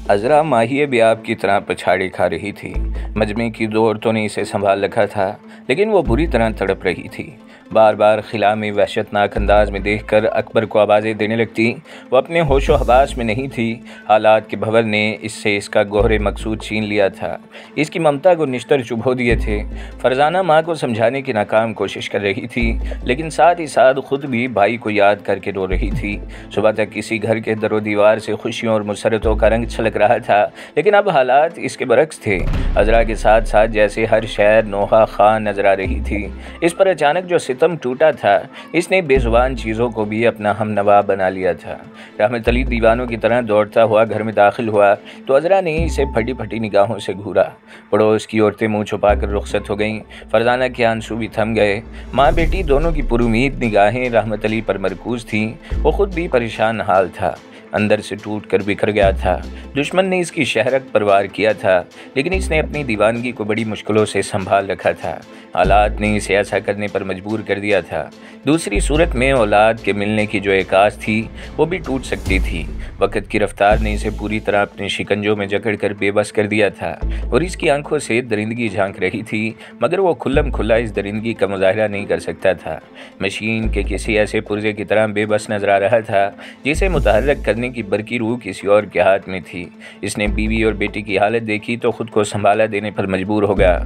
عذرا ماہی بیاب کی طرح پچھاڑی کھا رہی تھی۔ مجمع کی دو عورتوں نے اسے سنبھال رکھا تھا، لیکن وہ بری طرح تڑپ رہی تھی۔ بار بار خلا میں وحشتناک انداز میں دیکھ کر اکبر کو آوازیں دینے لگتی۔ وہ اپنے ہوش و حواس میں نہیں تھی۔ حالات کے بھنور نے اس سے اس کا گوہر مقصود چھین لیا تھا، اس کی ممتا کو نشتر چبھو دیے تھے۔ فرزانہ ماں کو سمجھانے کی ناکام کوشش کر رہی تھی، لیکن ساتھ ہی ساتھ خود بھی بھائی کو یاد کر کے رو رہی تھی۔ صبح تک کسی گھر کے در و دیوار سے خوشیوں اور مسرتوں کا رنگ چھلک رہا تھا، لیکن اب حالات اس کے برعکس تھے۔ عذرا کے ساتھ ساتھ جیسے ہر شہر نوحہ خان نظر آ رہی تھی۔ اس پر اچانک جو ستم ٹوٹا تھا، اس نے بے زبان چیزوں کو بھی اپنا ہم نوا بنا لیا تھا۔ رحمت علی دیوانوں کی طرح دوڑتا ہوا گھر میں داخل ہوا تو عذرا نے اسے پھٹی پھٹی نگاہوں سے گھورا۔ پڑوس کی عورتیں منہ چھپا کر رخصت ہو گئیں۔ فرزانہ کے آنسو بھی تھم گئے۔ ماں بیٹی دونوں کی پرامید نگاہیں رحمت علی پر مرکوز تھیں۔ وہ خود بھی پریشان حال تھا، اندر سے ٹوٹ کر بکھر گیا تھا۔ دشمن نے اس کی شہرک پر وار کیا تھا، لیکن اس نے اپنی دیوانگی کو بڑی مشکلوں سے سنبھال رکھا تھا۔ حالات نے اسے ایسا کرنے پر مجبور کر دیا تھا۔ دوسری صورت میں اولاد کے ملنے کی جو ایک آس تھی، وہ بھی ٹوٹ سکتی تھی۔ وقت کی رفتار نے اسے پوری طرح اپنے شکنجوں میں جکڑ کر بے بس کر دیا تھا، اور اس کی آنکھوں سے درندگی جھانک رہی تھی، مگر وہ کھلم کھلا اس درندگی کا مظاہرہ نہیں کر سکتا تھا۔ مشین کے کسی ایسے پرزے کی طرح بے بس نظر آ رہا تھا، جسے متحرک کرنے کی برقی روح کسی اور کے ہاتھ میں تھی۔ اس نے بیوی اور بیٹی کی حالت دیکھی تو خود کو سنبھالا دینے پر مجبور ہو گیا۔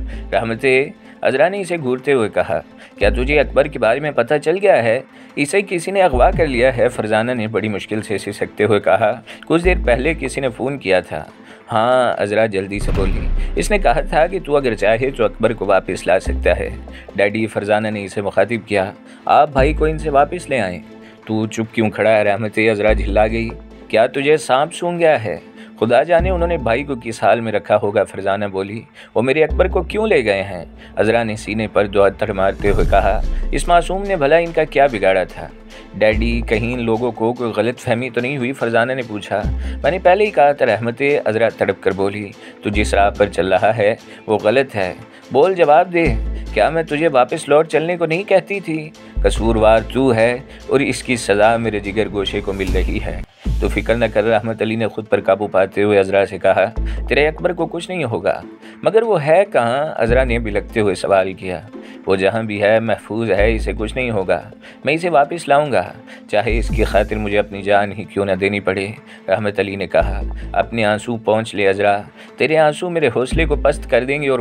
عذرا نے اسے گھورتے ہوئے کہا، کیا تجھے اکبر کے بارے میں پتہ چل گیا ہے؟ اسے کسی نے اغوا کر لیا ہے۔ فرزانہ نے بڑی مشکل سے سسکتے ہوئے کہا، کچھ دیر پہلے کسی نے فون کیا تھا۔ ہاں، عذرا جلدی سے بولی، اس نے کہا تھا کہ تو اگر چاہے تو اکبر کو واپس لا سکتا ہے۔ ڈیڈی، فرزانہ نے اسے مخاطب کیا، آپ بھائی کو ان سے واپس لے آئیں۔ تو چپ کیوں کھڑا ہے رحمت؟ عذرا جھلا گئی، کیا تجھے سانپ سونگھ گیا ہے؟ خدا جانے انہوں نے بھائی کو کس حال میں رکھا ہوگا۔ فرزانہ بولی، وہ میرے اکبر کو کیوں لے گئے ہیں؟ عذرا نے سینے پر دو ہتھڑ مارتے ہوئے کہا، اس معصوم نے بھلا ان کا کیا بگاڑا تھا؟ ڈیڈی، کہیں ان لوگوں کو کوئی غلط فہمی تو نہیں ہوئی؟ فرزانہ نے پوچھا۔ میں نے پہلے ہی کہا تھا رحمت، عذرا تڑپ کر بولی، تو جس راہ پر چل رہا ہے وہ غلط ہے۔ بول، جواب دے، کیا میں تجھے واپس لوٹ چلنے کو نہیں کہتی تھی؟ قصوروار تو ہے، اور اس کی سزا میرے جگر گوشے کو مل رہی ہے۔ تو فکر نہ کر، رحمت علی نے خود پر قابو پاتے ہوئے عذرا سے کہا، تیرے اکبر کو کچھ نہیں ہوگا۔ مگر وہ ہے کہاں؟ عذرا نے بلکتے ہوئے سوال کیا۔ وہ جہاں بھی ہے محفوظ ہے، اسے کچھ نہیں ہوگا۔ میں اسے واپس لاؤں گا، چاہے اس کی خاطر مجھے اپنی جان ہی کیوں نہ دینی پڑے۔ رحمت علی نے کہا، اپنے آنسو پہنچ لے عذرا، تیرے آنسو میرے حوصلے کو پست کر دیں گے، اور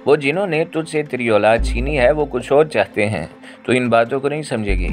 وہ جنہوں نے تجھ سے تیری اولاد چھینی ہے، وہ کچھ اور چاہتے ہیں۔ تو ان باتوں کو نہیں سمجھے گی۔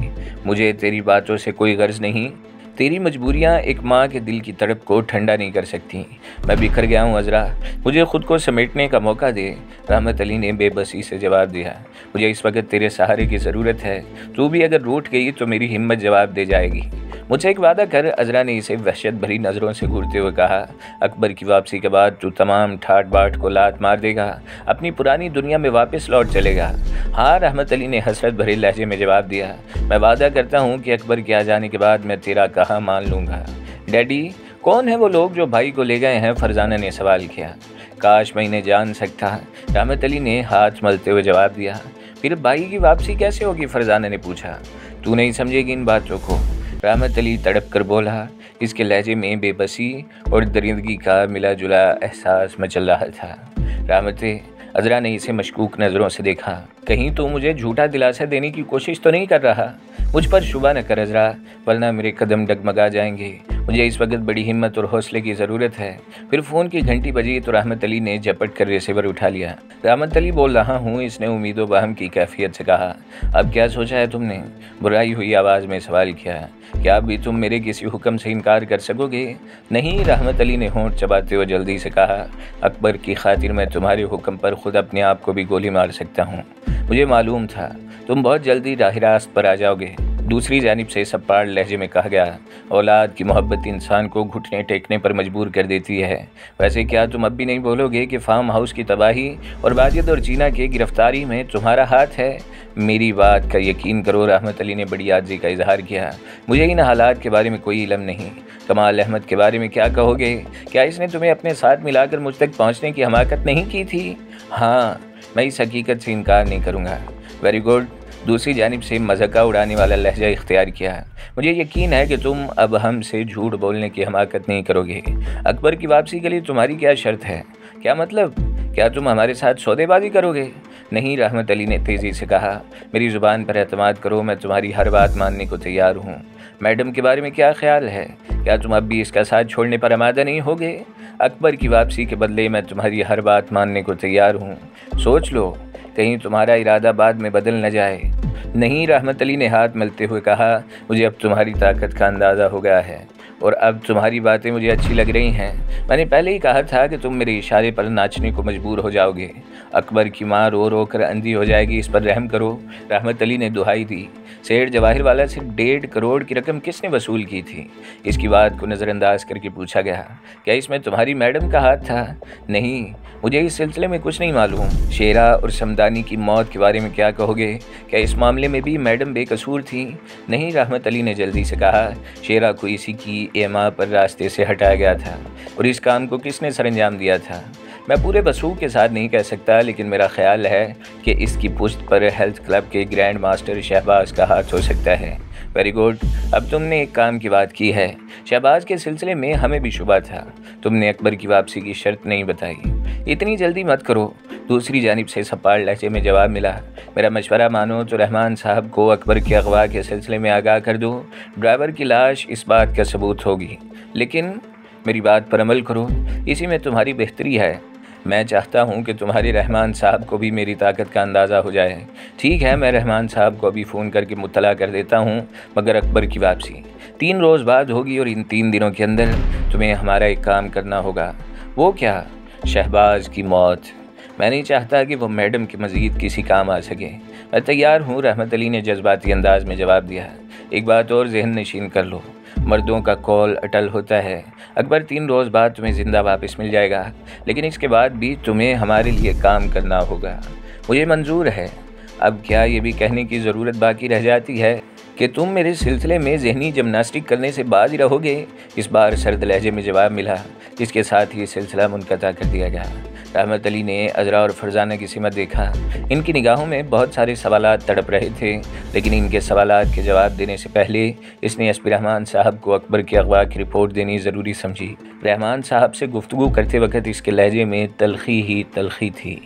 مجھے تیری باتوں سے کوئی غرض نہیں۔ تیری مجبوریاں ایک ماں کے دل کی تڑپ کو ٹھنڈا نہیں کر سکتی۔ میں بکھر گیا ہوں عذرا، مجھے خود کو سمیٹنے کا موقع دے۔ رحمت علی نے بے بسی سے جواب دیا، مجھے اس وقت تیرے سہارے کی ضرورت ہے۔ تو بھی اگر روٹھ گئی تو میری ہمت جواب دے جائے گی۔ مجھ سے ایک وعدہ کر۔ عذرا نے اسے وحشت بھری نظروں سے گھورتے ہوئے کہا، اکبر کی واپسی کے بعد تو تمام ٹھاٹ باٹ کو لات مار دے گا، اپنی پرانی دنیا میں واپس لوٹ چلے گا۔ ہاں، رحمت علی نے حسرت بھرے لہجے میں جواب دیا، میں وعدہ کرتا ہوں کہ اکبر کے آ جانے کے بعد میں تیرا کہا مان لوں گا۔ ڈیڈی، کون ہیں وہ لوگ جو بھائی کو لے گئے ہیں؟ فرزانہ نے سوال کیا۔ کاش میں انہیں جان سکتا، رحمت علی نے ہاتھ ملتے ہوئے جواب دیا۔ پھر بھائی کی واپسی کیسے ہوگی؟ فرزانہ نے پوچھا۔ تو نہیں سمجھے گی ان باتوں کو، رحمت علی تڑپ کر بولا۔ اس کے لہجے میں بے بسی اور درندگی کا ملا جلا احساس مچل رہا تھا۔ رحمت، عذرا نے اسے مشکوک نظروں سے دیکھا، کہیں تو مجھے جھوٹا دلاسا دینے کی کوشش تو نہیں کر رہا؟ مجھ پر شبہ نہ کر عذرا، ورنہ میرے قدم ڈگمگا جائیں گے۔ مجھے اس وقت بڑی ہمت اور حوصلے کی ضرورت ہے۔ پھر فون کی گھنٹی بجی تو رحمت علی نے جھپٹ کر ریسیور اٹھا لیا۔ رحمت علی بول رہا ہوں، اس نے امید و بہم کی کیفیت سے کہا۔ اب کیا سوچا ہے تم نے؟ برائی ہوئی آواز میں سوال کیا۔ کیا اب بھی تم میرے کسی حکم سے انکار کر سکو گے؟ نہیں، رحمت علی نے ہونٹ چباتے ہوئے جلدی سے کہا، اکبر کی خاطر میں تمہارے حکم پر خود اپنے آپ کو بھی گولی مار سکتا ہوں۔ مجھے معلوم تھا تم بہت جلدی راہ راست پر آ جاؤ گے۔ دوسری جانب سے سپاڑ لہجے میں کہا گیا، اولاد کی محبت انسان کو گھٹنے ٹیکنے پر مجبور کر دیتی ہے۔ ویسے کیا تم اب بھی نہیں بولو گے کہ فارم ہاؤس کی تباہی اور واجد اور جینا کی گرفتاری میں تمہارا ہاتھ ہے؟ میری بات کا یقین کرو، رحمت علی نے بڑی عاجزی کا اظہار کیا، مجھے ان حالات کے بارے میں کوئی علم نہیں۔ کمال احمد کے بارے میں کیا کہو گے؟ کیا اس نے تمہیں اپنے ساتھ ملا کر مجھ تک پہنچنے کی حماقت نہیں کی تھی؟ ہاں، میں اس حقیقت سے انکار نہیں کروں گا۔ ویری گڈ، دوسری جانب سے مذاق اڑانے والا لہجہ اختیار کیا۔ مجھے یقین ہے کہ تم اب ہم سے جھوٹ بولنے کی حماقت نہیں کرو گے۔ اکبر کی واپسی کے لیے تمہاری کیا شرط ہے؟ کیا مطلب؟ کیا تم ہمارے ساتھ سودے بازی کرو گے؟ نہیں، رحمت علی نے تیزی سے کہا، میری زبان پر اعتماد کرو، میں تمہاری ہر بات ماننے کو تیار ہوں۔ میڈم کے بارے میں کیا خیال ہے؟ کیا تم اب بھی اس کا ساتھ چھوڑنے پر آمادہ نہیں ہوگے؟ اکبر کی واپسی کے بدلے میں تمہاری ہر بات ماننے کو تیار ہوں۔ سوچ لو، کہیں تمہارا ارادہ بعد میں بدل نہ جائے۔ نہیں، رحمت علی نے ہاتھ ملتے ہوئے کہا، مجھے اب تمہاری طاقت کا اندازہ ہو گیا ہے اور اب تمہاری باتیں مجھے اچھی لگ رہی ہیں۔ میں نے پہلے ہی کہا تھا کہ تم میرے اشارے پر ناچنے کو مجبور ہو جاؤ گے۔ اکبر کی ماں رو رو کر اندھی ہو جائے گی، اس پر رحم کرو، رحمت علی نے دہائی دی۔ سیٹھ جواہر والا سے 1.5 کروڑ کی رقم کس نے وصول کی تھی؟ اس کی بات کو نظر انداز کر کے پوچھا گیا۔ کیا اس میں تمہاری میڈم کا ہاتھ تھا؟ نہیں، مجھے اس سلسلے میں کچھ نہیں معلوم۔ شیرا اور شمدانی کی موت کے بارے میں کیا کہو گے؟ کیا اس معاملے میں بھی میڈم بے قصور تھی؟ نہیں، رحمت علی نے جلدی سے کہا، شیرا کو اسی کی ایما پر راستے سے ہٹایا گیا تھا۔ اور اس کام کو کس نے سر انجام دیا تھا؟ میں پورے وثوق کے ساتھ نہیں کہہ سکتا، لیکن میرا خیال ہے کہ اس کی پشت پر ہیلتھ کلب کے گرینڈ ماسٹر شہباز کا ہاتھ ہو سکتا ہے۔ ویری گڈ، اب تم نے ایک کام کی بات کی ہے۔ شہباز کے سلسلے میں ہمیں بھی شبہ تھا، تم نے اکبر کی واپسی کی شرط نہیں بتائی۔ اتنی جلدی مت کرو، دوسری جانب سے سپاڑ لہجے میں جواب ملا۔ میرا مشورہ مانو تو رحمان صاحب کو اکبر کے اغوا کے سلسلے میں آگاہ کر دو، ڈرائیور کی لاش اس بات کا ثبوت ہوگی۔ لیکن میری بات پر عمل کرو، اسی میں تمہاری بہتری ہے۔ میں چاہتا ہوں کہ تمہارے رحمان صاحب کو بھی میری طاقت کا اندازہ ہو جائے۔ ٹھیک ہے، میں رحمان صاحب کو ابھی فون کر کے مطلع کر دیتا ہوں، مگر اکبر کی واپسی 3 روز بعد ہوگی اور ان 3 دنوں کے اندر تمہیں ہمارا ایک کام کرنا ہوگا۔ وہ کیا؟ شہباز کی موت۔ میں نہیں چاہتا کہ وہ میڈم کے مزید کسی کام آ سکے۔ میں تیار ہوں، رحمت علی نے جذباتی انداز میں جواب دیا۔ ایک بات اور ذہن نشین کر لو، مردوں کا قول اٹل ہوتا ہے۔ اکبر 3 روز بعد تمہیں زندہ واپس مل جائے گا، لیکن اس کے بعد بھی تمہیں ہمارے لیے کام کرنا ہوگا۔ مجھے منظور ہے۔ اب کیا یہ بھی کہنے کی ضرورت باقی رہ جاتی ہے کہ تم میرے سلسلے میں ذہنی جمناسٹک کرنے سے باز ہی رہو گے؟ اس بار سرد لہجے میں جواب ملا، جس کے ساتھ ہی سلسلہ منقطع کر دیا گیا۔ رحمت علی نے عذرا اور فرزانہ کی سمت دیکھا۔ ان کی نگاہوں میں بہت سارے سوالات تڑپ رہے تھے، لیکن ان کے سوالات کے جواب دینے سے پہلے اس نے ایس پی رحمان صاحب کو اکبر کے اغوا کی رپورٹ دینی ضروری سمجھی۔ رحمان صاحب سے گفتگو کرتے وقت اس کے لہجے میں تلخی ہی تلخی تھی۔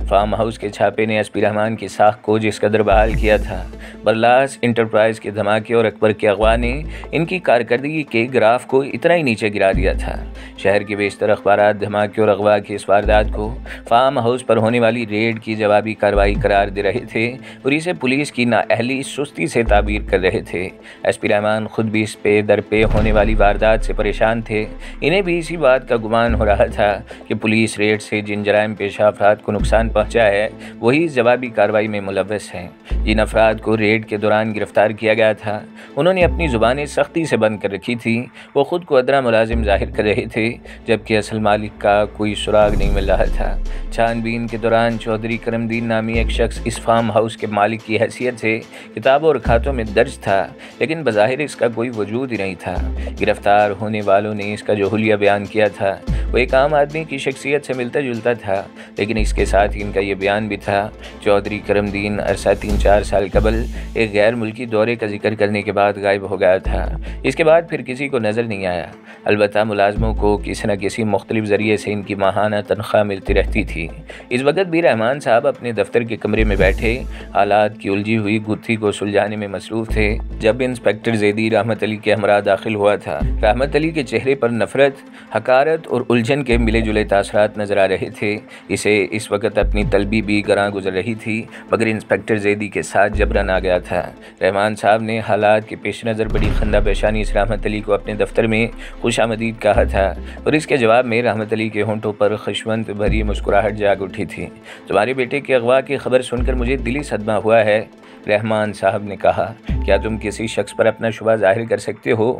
فارم ہاؤس کے چھاپے نے ایس پی رحمان کی ساکھ کو جس قدر بحال کیا تھا، برلاس انٹرپرائز کے دھماکے اور اکبر کے اغوا نے ان کی کارکردگی کے گراف کو اتنا ہی نیچے گرا دیا تھا۔ شہر کے بیشتر اخبارات دھماکے اور اغوا کی اس واردات کو فارم ہاؤس پر ہونے والی ریڈ کی جوابی کارروائی قرار دے رہے تھے اور اسے پولیس کی نااہلی سستی سے تعبیر کر رہے تھے۔ ایس پی رحمان خود بھی اس پہ در پہ ہونے والی واردات سے پریشان تھے۔ انہیں بھی اسی بات کا گمان ہو رہا تھا کہ پولیس ریڈ سے جن جرائم پیشہ افراد کو نقصان پہنچا ہے وہی اس جوابی کارروائی میں ملوث ہیں۔ جن افراد کو ریڈ کے دوران گرفتار کیا گیا تھا انہوں نے اپنی زبانیں سختی سے بند کر رکھی تھی۔ وہ خود کو ادنا ملازم ظاہر کر رہے تھے، جبکہ اصل مالک کا کوئی سراغ نہیں مل رہا تھا۔ چھان بین کے دوران چودھری کرم دین نامی ایک شخص اس فارم ہاؤس کے مالک کی حیثیت سے کتابوں اور کھاتوں میں درج تھا، لیکن بظاہر اس کا کوئی وجود ہی نہیں تھا۔ گرفتار ہونے والوں نے اس کا جو حلیہ بیان کیا تھا وہ ایک عام آدمی کی شخصیت سے ملتا جلتا تھا، لیکن اس کے ساتھ ہی ان کا یہ بیان بھی تھا، چودھری کرم دین عرصہ 3-4 سال قبل ایک غیر ملکی دورے کا ذکر کرنے کے بعد غائب ہو گیا تھا۔ اس کے بعد پھر کسی کو نظر نہیں آیا، البتہ ملازموں کو کسی نہ کسی مختلف ذریعے سے ان کی ماہانہ تنخواہ ملتی رہتی تھی۔ اس وقت بھی رحمان صاحب اپنے دفتر کے کمرے میں بیٹھے حالات کی الجھی ہوئی گتھی کو سلجھانے میں مصروف تھے جب انسپکٹر زیدی رحمت علی کے ہمراہ داخل ہوا تھا۔ رحمت علی کے چہرے پر نفرت، حقارت اور الجھن کے ملے جلے تاثرات نظر آ رہے تھے۔ اسے اس وقت اپنی طلبی بھی گراں گزر رہی تھی، مگر انسپکٹر زیدی کے ساتھ جبرن آ گیا تھا۔ رحمان صاحب نے حالات کے پیش نظر بڑی خندہ پیشانی سے رحمت علی کو اپنے دفتر میں خوش آمدید کہا تھا، اور اس کے جواب میں رحمت علی کے ہونٹوں پر خشونت بھری مسکراہٹ جاگ اٹھی تھی۔ تمہارے بیٹے کے اغوا کی خبر سن کر مجھے دلی صدمہ ہوا ہے، رحمان صاحب نے کہا۔ کیا تم کسی شخص پر اپنا شبہ ظاہر کر سکتے ہو؟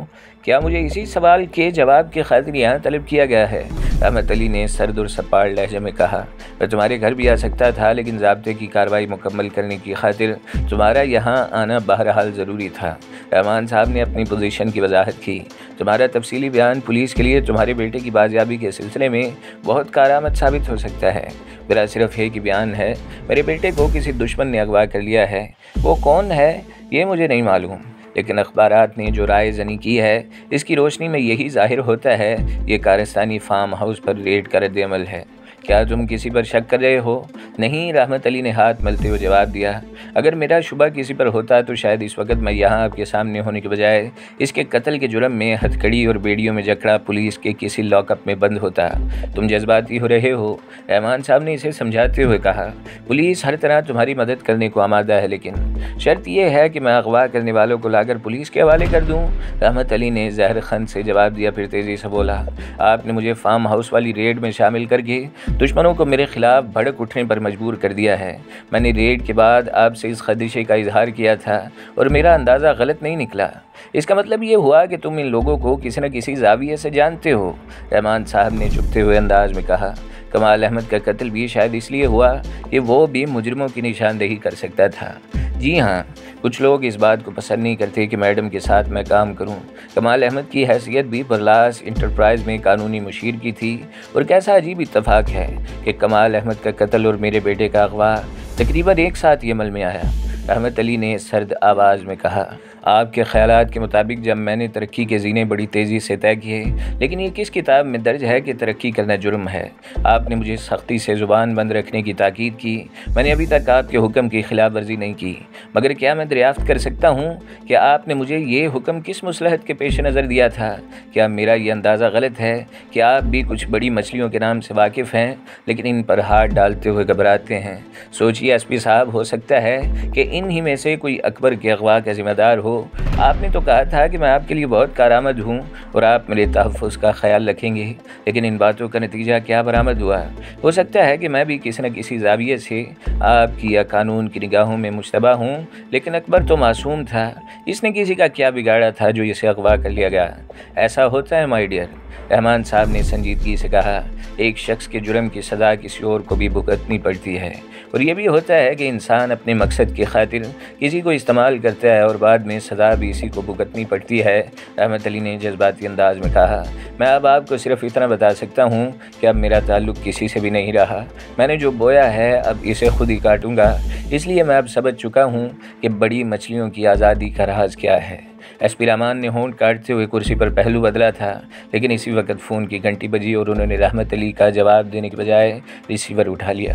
کیا مجھے اسی سوال کے جواب کی خاطر یہاں طلب کیا گیا ہے؟ رحمت علی نے سرد اور سپاڑ لہجے میں کہا۔ میں تمہارے گھر بھی آ سکتا تھا، لیکن ضابطے کی کارروائی مکمل کرنے کی خاطر تمہارا یہاں آنا بہرحال ضروری تھا۔ رحمان صاحب نے اپنی پوزیشن کی وضاحت کی۔ تمہارا تفصیلی بیان پولیس کے لیے تمہارے بیٹے کی بازیابی کے سلسلے میں بہت کارآمد ثابت ہو سکتا ہے۔ میرا صرف ایک ہی بیان ہے، میرے بیٹے کو کسی دشمن نے اغوا کر لیا ہے۔ وہ کون ہے یہ مجھے نہیں معلوم، لیکن اخبارات نے جو رائے زنی کی ہے اس کی روشنی میں یہی ظاہر ہوتا ہے یہ کارستانی فارم ہاؤس پر ریڈ کا رد عمل ہے۔ کیا تم کسی پر شک کر رہے ہو؟ نہیں، رحمت علی نے ہاتھ ملتے ہوئے جواب دیا۔ اگر میرا شبہ کسی پر ہوتا تو شاید اس وقت میں یہاں آپ کے سامنے ہونے کے بجائے اس کے قتل کے جرم میں ہتھکڑی اور بیڑیوں میں جکڑا پولیس کے کسی لاک اپ میں بند ہوتا۔ تم جذباتی ہو رہے ہو، رحمان صاحب نے اسے سمجھاتے ہوئے کہا۔ پولیس ہر طرح تمہاری مدد کرنے کو آمادہ ہے، لیکن شرط یہ ہے کہ میں اغوا کرنے والوں کو لا کر پولیس کے حوالے کر دوں۔ رحمت علی نے زہر خند سے جواب دیا، پھر تیزی سے بولا۔ آپ نے مجھے فارم ہاؤس والی ریڈ میں شامل کر کے دشمنوں کو میرے خلاف بھڑک اٹھنے پر مجبور کر دیا ہے۔ میں نے ریڈ کے بعد آپ سے اس خدشے کا اظہار کیا تھا اور میرا اندازہ غلط نہیں نکلا۔ اس کا مطلب یہ ہوا کہ تم ان لوگوں کو کسی نہ کسی زاویے سے جانتے ہو، رحمان صاحب نے چپتے ہوئے انداز میں کہا۔ کمال احمد کا قتل بھی شاید اس لیے ہوا کہ وہ بھی مجرموں کی نشاندہی کر سکتا تھا۔ جی ہاں، کچھ لوگ اس بات کو پسند نہیں کرتے کہ میڈم کے ساتھ میں کام کروں۔ کمال احمد کی حیثیت بھی برلاس انٹرپرائز میں قانونی مشیر کی تھی، اور کیسا عجیب اتفاق ہے کہ کمال احمد کا قتل اور میرے بیٹے کا اغوا تقریباً ایک ساتھ یہ عمل میں آیا۔ رحمت علی نے سرد آواز میں کہا۔ آپ کے خیالات کے مطابق جب میں نے ترقی کے زینے بڑی تیزی سے طے کیے، لیکن یہ کس کتاب میں درج ہے کہ ترقی کرنا جرم ہے؟ آپ نے مجھے سختی سے زبان بند رکھنے کی تاکید کی، میں نے ابھی تک آپ کے حکم کی خلاف ورزی نہیں کی، مگر کیا میں دریافت کر سکتا ہوں کہ آپ نے مجھے یہ حکم کس مصلحت کے پیش نظر دیا تھا؟ کیا میرا یہ اندازہ غلط ہے کہ آپ بھی کچھ بڑی مچھلیوں کے نام سے واقف ہیں، لیکن ان پر ہاتھ ڈالتے ہوئے گھبراتے ہیں؟ سوچیے ایس پی صاحب، ہو سکتا ہے کہ ان ہی میں سے کوئی اکبر کے اغوا کا ذمہ دار ہو۔ آپ نے تو کہا تھا کہ میں آپ کے لیے بہت کارآمد ہوں اور آپ میرے تحفظ کا خیال رکھیں گے، لیکن ان باتوں کا نتیجہ کیا برآمد ہوا؟ ہو سکتا ہے کہ میں بھی کسی نہ کسی زاویے سے آپ کی یا قانون کی نگاہوں میں مشتبہ ہوں، لیکن اکبر تو معصوم تھا، اس نے کسی کا کیا بگاڑا تھا جو اسے اغوا کر لیا گیا؟ ایسا ہوتا ہے مائی ڈیئر، رحمان صاحب نے سنجیدگی سے کہا۔ ایک شخص کے جرم کی سزا کسی اور کو بھی بھگتنی پڑتی ہے، اور یہ بھی ہوتا ہے کہ انسان اپنے مقصد کی خاطر کسی کو استعمال کرتا ہے اور بعد میں سزا بھی اسی کو بھگتنی پڑتی ہے، رحمت علی نے جذباتی انداز میں کہا۔ میں اب آپ کو صرف اتنا بتا سکتا ہوں کہ اب میرا تعلق کسی سے بھی نہیں رہا، میں نے جو بویا ہے اب اسے خود ہی کاٹوں گا، اس لیے میں اب سمجھ چکا ہوں کہ بڑی مچھلیوں کی آزادی کا راز کیا ہے۔ ایس پی رحمان نے ہونٹ کاٹتے ہوئے کرسی پر پہلو بدلا تھا، لیکن اسی وقت فون کی گھنٹی بجی اور انہوں نے رحمت علی کا جواب دینے کے بجائے ریسیور اٹھا لیا۔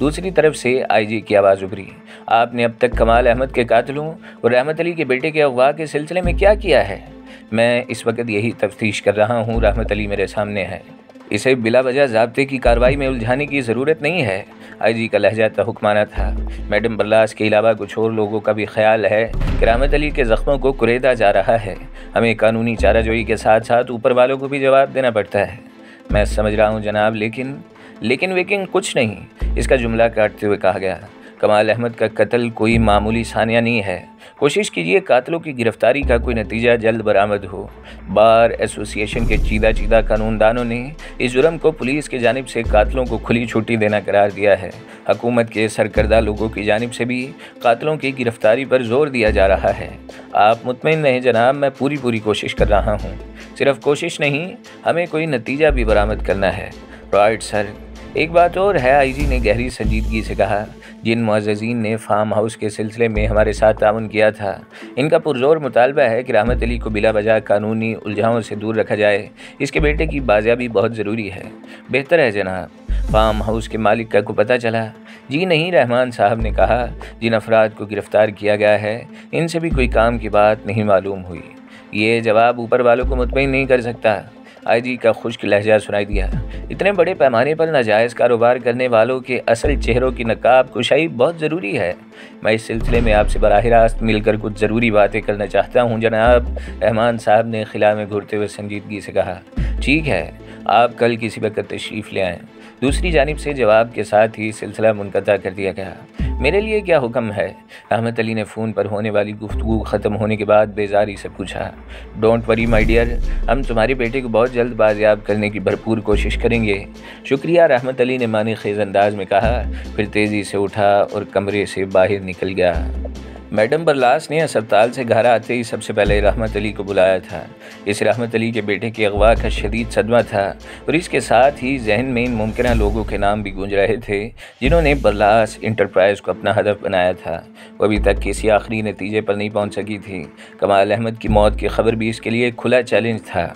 دوسری طرف سے آئی جی کی آواز ابھری۔ آپ نے اب تک کمال احمد کے قاتلوں اور رحمت علی کے بیٹے کے اغوا کے سلسلے میں کیا کیا ہے؟ میں اس وقت یہی تفتیش کر رہا ہوں، رحمت علی میرے سامنے ہے، اسے بلا وجہ ضابطے کی کارروائی میں الجھانے کی ضرورت نہیں ہے۔ آئی جی کا لہجہ تحکمانہ تھا۔ میڈم برلاس کے علاوہ کچھ اور لوگوں کا بھی خیال ہے کہ رحمت علی کے زخموں کو کریدا جا رہا ہے، ہمیں قانونی چارہ جوئی کے ساتھ ساتھ اوپر والوں کو بھی جواب دینا پڑتا ہے۔ میں سمجھ رہا ہوں جناب، لیکن کچھ نہیں، اس کا جملہ کاٹتے ہوئے کہا گیا۔ کمال احمد کا قتل کوئی معمولی ثانیہ نہیں ہے، کوشش کیجیے قاتلوں کی گرفتاری کا کوئی نتیجہ جلد برآمد ہو۔ بار ایسوسی ایشن کے چیدہ قانون دانوں نے اس جرم کو پولیس کی جانب سے قاتلوں کو کھلی چھٹی دینا قرار دیا ہے۔ حکومت کے سرکردہ لوگوں کی جانب سے بھی قاتلوں کی گرفتاری پر زور دیا جا رہا ہے۔ آپ مطمئن رہیں جناب، میں پوری کوشش کر رہا ہوں۔ صرف کوشش نہیں، ہمیں کوئی نتیجہ بھی برآمد کرنا ہے۔ Right sir. ایک بات اور ہے، آئی جی نے گہری سنجیدگی سے کہا، جن معززین نے فارم ہاؤس کے سلسلے میں ہمارے ساتھ تعاون کیا تھا، ان کا پرزور مطالبہ ہے کہ رحمت علی کو بلا وجہ قانونی الجھنوں سے دور رکھا جائے، اس کے بیٹے کی بازیابی بہت ضروری ہے۔ بہتر ہے جناب۔ فارم ہاؤس کے مالک کا کو پتہ چلا؟ جی نہیں، رحمان صاحب نے کہا، جن افراد کو گرفتار کیا گیا ہے ان سے بھی کوئی کام کی بات نہیں معلوم ہوئی۔ یہ جواب اوپر والوں کو مطمئن نہیں کر سکتا، آئی جی کا خشک لہجہ سنائی دیا۔ اتنے بڑے پیمانے پر ناجائز کاروبار کرنے والوں کے اصل چہروں کی نقاب کشائی بہت ضروری ہے۔ میں اس سلسلے میں آپ سے براہ راست مل کر کچھ ضروری باتیں کرنا چاہتا ہوں جناب، رحمان صاحب نے خلا میں گھرتے ہوئے سنجیدگی سے کہا۔ ٹھیک ہے، آپ کل کسی وقت تشریف لے آئیں۔ دوسری جانب سے جواب کے ساتھ ہی سلسلہ منقطع کر دیا گیا۔ میرے لیے کیا حکم ہے؟ رحمت علی نے فون پر ہونے والی گفتگو ختم ہونے کے بعد بیزاری سے پوچھا۔ ڈونٹ وری مائی ڈیئر، ہم تمہارے بیٹے کو بہت جلد بازیاب کرنے کی بھرپور کوشش کریں گے۔ شکریہ، رحمت علی نے معنی خیز انداز میں کہا، پھر تیزی سے اٹھا اور کمرے سے باہر نکل گیا۔ میڈم برلاس نے اسپتال سے گھر آتے ہی سب سے پہلے رحمت علی کو بلایا تھا۔ اس رحمت علی کے بیٹے کے اغوا کا شدید صدمہ تھا اور اس کے ساتھ ہی ذہن میں ان ممکنہ لوگوں کے نام بھی گونج رہے تھے جنہوں نے برلاس انٹرپرائز کو اپنا ہدف بنایا تھا۔ وہ ابھی تک کسی آخری نتیجے پر نہیں پہنچ سکی تھی۔ کمال احمد کی موت کی خبر بھی اس کے لیے کھلا چیلنج تھا۔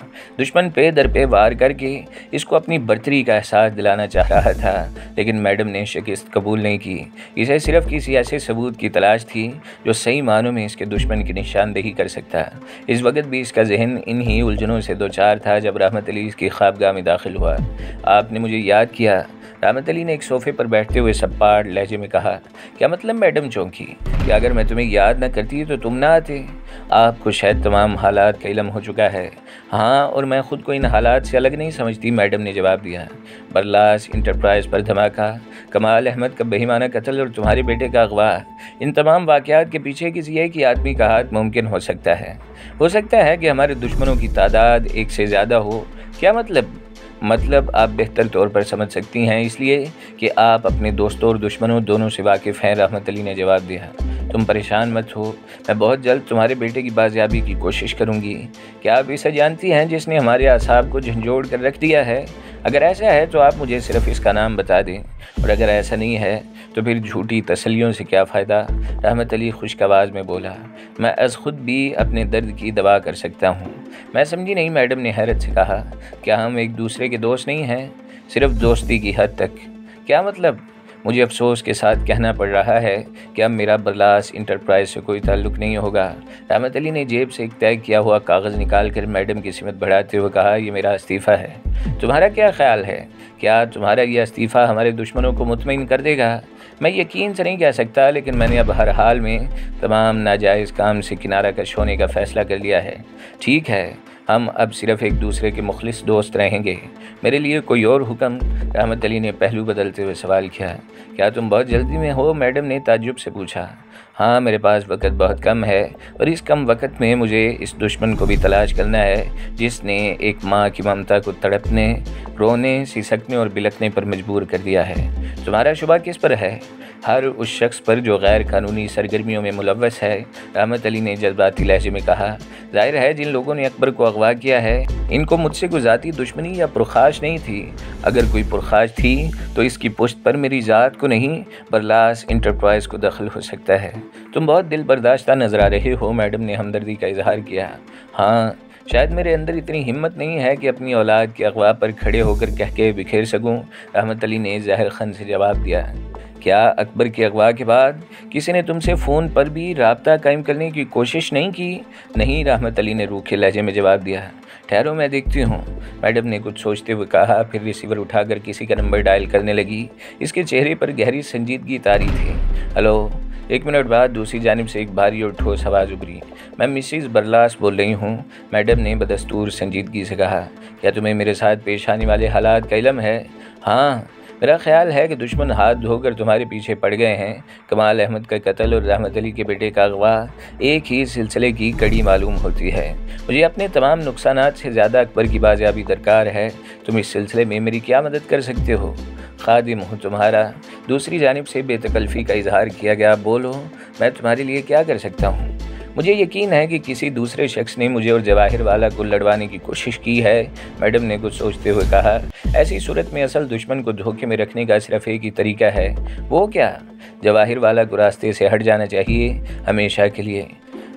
دشمن پہ در پہ وار کر کے اس کو اپنی برتری کا احساس دلانا چاہ رہا تھا، لیکن میڈم نے شکست قبول نہیں کی۔ اسے صرف کسی ایسے ثبوت کی تلاش تھی جو صحیح معنوں میں اس کے دشمن کی نشاندہی کر سکتا۔ اس وقت بھی اس کا ذہن انہی الجھنوں سے دوچار تھا جب رحمت علی اس کی خوابگاہ میں داخل ہوا۔ آپ نے مجھے یاد کیا؟ رحمت علی نے ایک صوفے پر بیٹھتے ہوئے سپاٹ لہجے میں کہا۔ کیا مطلب میڈم چونکی؟ کہ اگر میں تمہیں یاد نہ کرتی تو تم نہ آتے؟ آپ کو شاید تمام حالات کا علم ہو چکا ہے۔ ہاں، اور میں خود کو ان حالات سے الگ نہیں سمجھتی، میڈم نے جواب دیا۔ برلاس انٹرپرائز پر دھماکہ، کمال احمد کا بہیمانہ قتل اور تمہارے بیٹے کا اغوا، ان تمام واقعات کے پیچھے کسی ایک ہی آدمی کا ہاتھ ممکن ہو سکتا ہے۔ ہو سکتا ہے کہ ہمارے دشمنوں کی تعداد ایک سے زیادہ ہو۔ کیا مطلب آپ بہتر طور پر سمجھ سکتی ہیں، اس لیے کہ آپ اپنے دوستوں اور دشمنوں دونوں سے واقف ہیں، رحمت علی نے جواب دیا۔ تم پریشان مت ہو، میں بہت جلد تمہارے بیٹے کی بازیابی کی کوشش کروں گی۔ کیا آپ اسے جانتی ہیں جس نے ہمارے اعصاب کو جھنجھوڑ کر رکھ دیا ہے؟ اگر ایسا ہے تو آپ مجھے صرف اس کا نام بتا دیں، اور اگر ایسا نہیں ہے تو پھر جھوٹی تسلیوں سے کیا فائدہ؟ رحمت علی خشک آواز میں بولا۔ میں از خود بھی اپنے درد کی دوا کر سکتا ہوں۔ میں سمجھی نہیں، میڈم نے حیرت سے کہا۔ کیا ہم ایک دوسرے کے دوست نہیں ہیں؟ صرف دوستی کی حد تک۔ کیا مطلب؟ مجھے افسوس کے ساتھ کہنا پڑ رہا ہے کہ اب میرا برلاس انٹرپرائز سے کوئی تعلق نہیں ہوگا۔ رحمت علی نے جیب سے ایک طے کیا ہوا کاغذ نکال کر میڈم کی سمت بڑھاتے ہوئے کہا، یہ میرا استعفیٰ ہے۔ تمہارا کیا خیال ہے؟ کیا تمہارا یہ استعفیٰ ہمارے دشمنوں کو مطمئن کر دے گا؟ میں یقین سے نہیں کہہ سکتا، لیکن میں نے اب ہر حال میں تمام ناجائز کام سے کنارہ کش ہونے کا فیصلہ کر لیا ہے۔ ٹھیک ہے، ہم اب صرف ایک دوسرے کے مخلص دوست رہیں گے۔ میرے لیے کوئی اور حکم؟ رحمت علی نے پہلو بدلتے ہوئے سوال کیا۔ کیا تم بہت جلدی میں ہو؟ میڈم نے تعجب سے پوچھا۔ ہاں، میرے پاس وقت بہت کم ہے، اور اس کم وقت میں مجھے اس دشمن کو بھی تلاش کرنا ہے جس نے ایک ماں کی ممتا کو تڑپنے، رونے، سسکنے اور بلکنے پر مجبور کر دیا ہے۔ تمہارا شبہ کس پر ہے؟ ہر اس شخص پر جو غیر قانونی سرگرمیوں میں ملوث ہے، رحمت علی نے جذباتی لہجے میں کہا۔ ظاہر ہے جن لوگوں نے اکبر کو اغوا کیا ہے ان کو مجھ سے کوئی ذاتی دشمنی یا پرخاش نہیں تھی۔ اگر کوئی پرخاش تھی تو اس کی پشت پر میری ذات کو نہیں، برلاس انٹرپرائز کو دخل ہو سکتا ہے۔ تم بہت دل برداشتہ نظر آ رہے ہو، میڈم نے ہمدردی کا اظہار کیا۔ ہاں، شاید میرے اندر اتنی ہمت نہیں ہے کہ اپنی اولاد کے اغوا پر کھڑے ہو کر کہہ کے بکھیر سکوں، رحمت علی نے ظاہر خن سے جواب دیا۔ کیا اکبر کے اغوا کے بعد کسی نے تم سے فون پر بھی رابطہ قائم کرنے کی کوشش نہیں کی؟ نہیں، رحمت علی نے روکھے لہجے میں جواب دیا۔ ٹھہرو، میں دیکھتی ہوں، میڈم نے کچھ سوچتے ہوئے کہا، پھر ریسیور اٹھا کر کسی کا نمبر ڈائل کرنے لگی۔ اس کے چہرے پر گہری سنجیدگی طاری تھی۔ ہلو۔ ایک منٹ بعد دوسری جانب سے ایک بھاری اور ٹھوس آواز ابھری۔ میں مسز برلاس بول رہی ہوں، میڈم نے بدستور سنجیدگی سے کہا۔ کیا تمہیں میرے ساتھ پیش آنے والے حالات کا علم ہے؟ ہاں، میرا خیال ہے کہ دشمن ہاتھ دھو کر تمہارے پیچھے پڑ گئے ہیں۔ کمال احمد کا قتل اور رحمت علی کے بیٹے کا اغوا ایک ہی سلسلے کی کڑی معلوم ہوتی ہے۔ مجھے اپنے تمام نقصانات سے زیادہ اکبر کی بازیابی درکار ہے۔ تم اس سلسلے میں میری کیا مدد کر سکتے ہو؟ خادم ہوں تمہارا۔ دوسری جانب سے بے تکلفی کا اظہار کیا گیا۔ بولو، میں تمہارے لیے کیا کر سکتا ہوں؟ مجھے یقین ہے کہ کسی دوسرے شخص نے مجھے اور جواہر والا کو لڑوانے کی کوشش کی ہے، میڈم نے کچھ سوچتے ہوئے کہا۔ ایسی صورت میں اصل دشمن کو دھوکے میں رکھنے کا صرف ایک ہی طریقہ ہے۔ وہ کیا؟ جواہر والا کو راستے سے ہٹ جانا چاہیے، ہمیشہ کے لیے،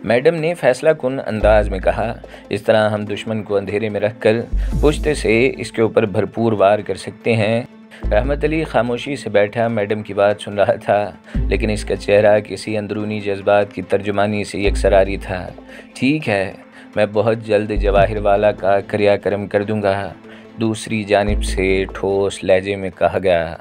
میڈم نے فیصلہ کن انداز میں کہا۔ اس طرح ہم دشمن کو اندھیرے میں رکھ کر پشت سے اس کے اوپر بھرپور وار کر سکتے ہیں۔ رحمت علی خاموشی سے بیٹھا میڈم کی بات سن رہا تھا، لیکن اس کا چہرہ کسی اندرونی جذبات کی ترجمانی سے یکسراری تھا۔ ٹھیک ہے، میں بہت جلد جواہر والا کا کریا کرم کر دوں گا، دوسری جانب سے ٹھوس لہجے میں کہا گیا۔